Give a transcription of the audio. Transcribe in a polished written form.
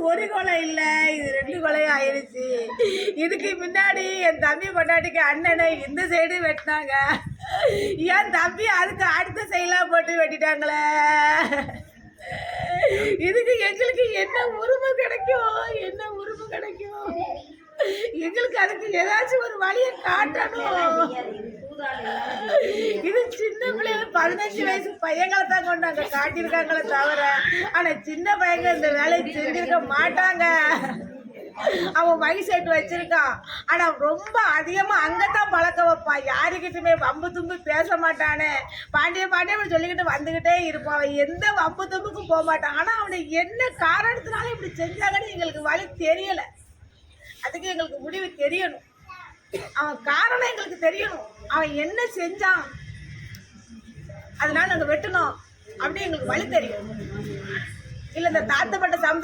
ஒரு கொலை இல்லை, இது 2 கொலையும் ஆயிடுச்சு. இதுக்கு முன்னாடி என் தம்பி பொண்டாட்டிக்கு அண்ணனை இந்த சைடு வெட்டினாங்க, என் தம்பி அதுக்கு அடுத்த சைடெலாம் போட்டு வெட்டிட்டாங்களே. இதுக்கு எங்களுக்கு என்ன உரிமை கிடைக்கும்? என்ன உரிமை கிடைக்கும்? எங்களுக்கு அதுக்கு ஏதாச்சும் ஒரு வழியை காட்டணும். இது சின்ன பிள்ளைங்க 15 வயசு பையங்களை தான் கொண்டாங்க காட்டியிருக்காங்களே தவிர, ஆனால் சின்ன பையங்க இந்த வேலையை செஞ்சிருக்க மாட்டாங்க. அவன் வயசேட்டு வச்சிருக்கான், ஆனால் ரொம்ப அதிகமாக அங்கே தான் பழக்க வைப்பான். யாருக்கிட்டுமே வம்பு தும்பு பேச மாட்டானே. பாண்டிய பாண்டியன் சொல்லிக்கிட்டு வந்துக்கிட்டே இருப்பான். அவன் எந்த வம்பு தும்புக்கும் போக மாட்டான். ஆனால் அவனை என்ன காரணத்தினால இப்படி செஞ்சாங்கன்னு எங்களுக்கு வழி தெரியலை. அதுக்கு எங்களுக்கு முடிவு தெரியணும். அவன் காரணம் எங்களுக்கு தெரியணும். அவன் என்ன செஞ்சான், அதனால நாங்கள் வெட்டணும் அப்படி எங்களுக்கு வழி தெரியும். இல்லை இந்த தாத்தப்பட்ட சமுதாயம்